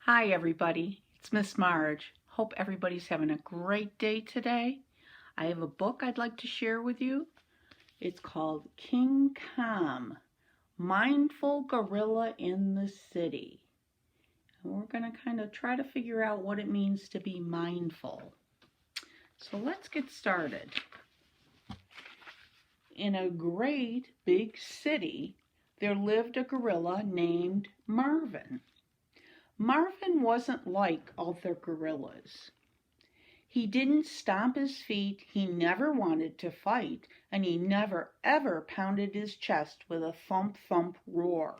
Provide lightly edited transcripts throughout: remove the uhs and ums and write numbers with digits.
Hi everybody, it's Miss Marge. Hope everybody's having a great day today. I have a book I'd like to share with you. It's called King Calm, Mindful Gorilla in the City. And we're going to kind of try to figure out what it means to be mindful. So let's get started. In a great big city, there lived a gorilla named Marvin. Marvin wasn't like other gorillas. He didn't stomp his feet, he never wanted to fight, and he never ever pounded his chest with a thump thump roar.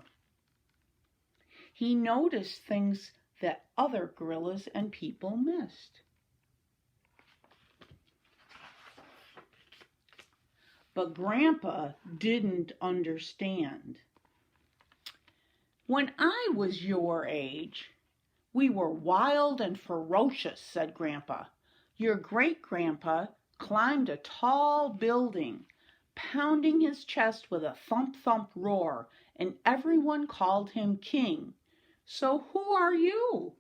He noticed things that other gorillas and people missed. But Grandpa didn't understand. When I was your age, we were wild and ferocious, said Grandpa. Your great-grandpa climbed a tall building, pounding his chest with a thump-thump roar, and everyone called him king. So who are you?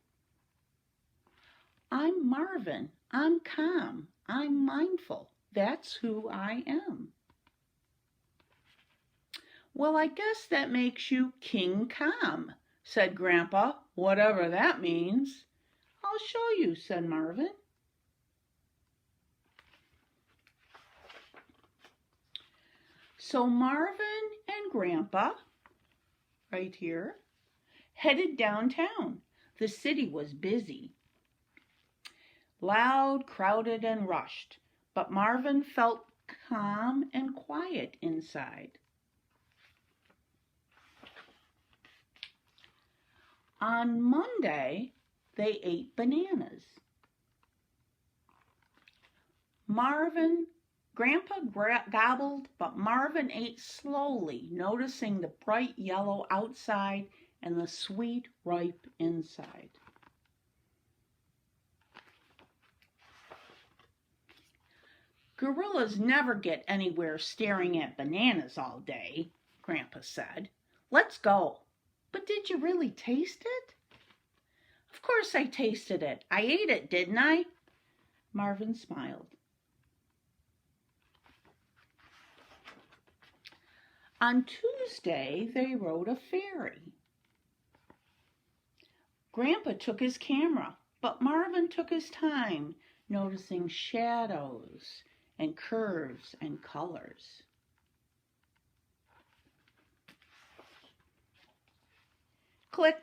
I'm Marvin. I'm calm. I'm mindful. That's who I am. Well, I guess that makes you King Calm, said Grandpa, whatever that means. I'll show you, said Marvin. So Marvin and Grandpa, right here, headed downtown. The city was busy, loud, crowded, and rushed, but Marvin felt calm and quiet inside. On Monday, they ate bananas. Grandpa gobbled, but Marvin ate slowly, noticing the bright yellow outside and the sweet, ripe inside. Gorillas never get anywhere staring at bananas all day, Grandpa said. Let's go. But did you really taste it? Of course I tasted it. I ate it, didn't I? Marvin smiled. On Tuesday, they rode a ferry. Grandpa took his camera, but Marvin took his time, noticing shadows and curves and colors. Click.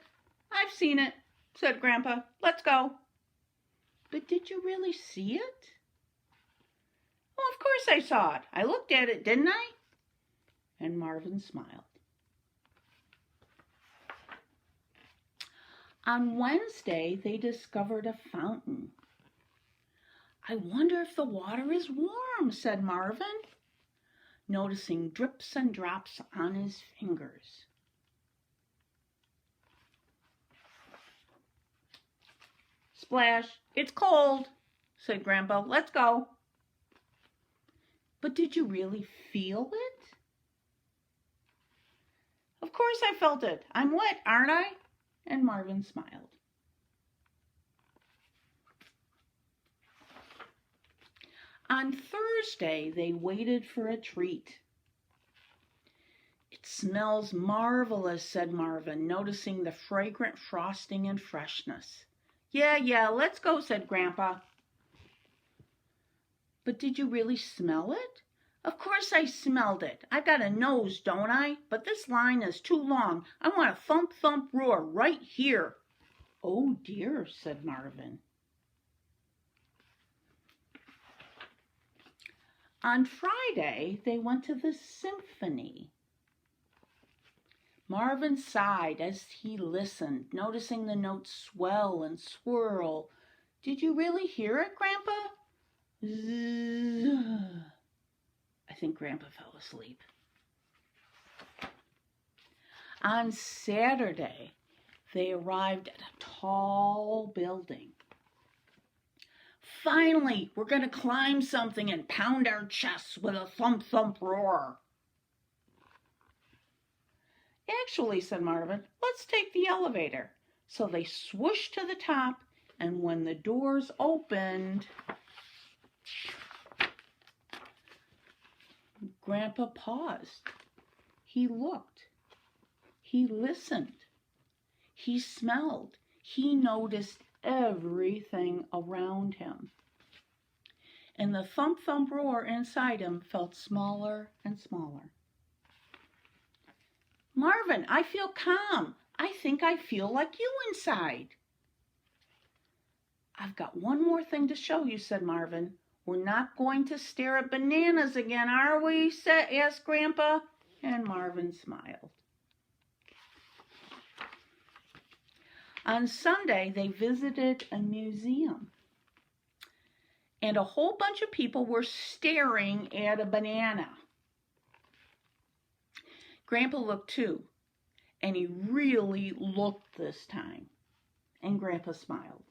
I've seen it, said Grandpa. Let's go. But did you really see it? Well, of course I saw it. I looked at it, didn't I? And Marvin smiled. On Wednesday, they discovered a fountain. I wonder if the water is warm, said Marvin, noticing drips and drops on his fingers. Splash, it's cold, said Grandpa. Let's go. But did you really feel it? Of course I felt it. I'm wet, aren't I? And Marvin smiled. On Thursday, they waited for a treat. It smells marvelous, said Marvin, noticing the fragrant frosting and freshness. Yeah, let's go, said Grandpa. But did you really smell it? Of course I smelled it. I've got a nose, don't I? But this line is too long. I want a thump thump roar right here. Oh dear, said Marvin. On Friday, they went to the symphony. Marvin sighed as he listened, noticing the notes swell and swirl. Did you really hear it, Grandpa? Zzz. I think Grandpa fell asleep. On Saturday, they arrived at a tall building. Finally, we're going to climb something and pound our chests with a thump thump roar. Actually, said Marvin, let's take the elevator. So they swooshed to the top, and when the doors opened, Grandpa paused. He looked. He listened. He smelled. He noticed everything around him. And the thump thump roar inside him felt smaller and smaller. Marvin, I feel calm. I think I feel like you inside. I've got one more thing to show you, said Marvin. We're not going to stare at bananas again, are we? asked Grandpa. And Marvin smiled. On Sunday, they visited a museum. And a whole bunch of people were staring at a banana. Grandpa looked too, and he really looked this time. And Grandpa smiled.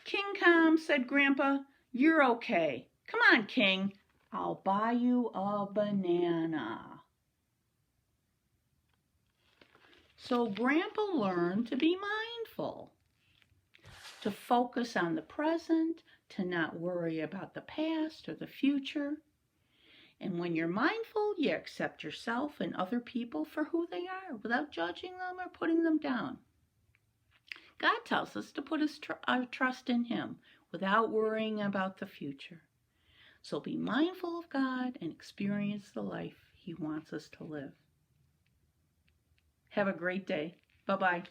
King Tom, said Grandpa, you're okay. Come on, King, I'll buy you a banana. So Grandpa learned to be mindful, to focus on the present, to not worry about the past or the future. And when you're mindful, you accept yourself and other people for who they are without judging them or putting them down. God tells us to put our trust in Him without worrying about the future. So be mindful of God and experience the life He wants us to live. Have a great day. Bye-bye.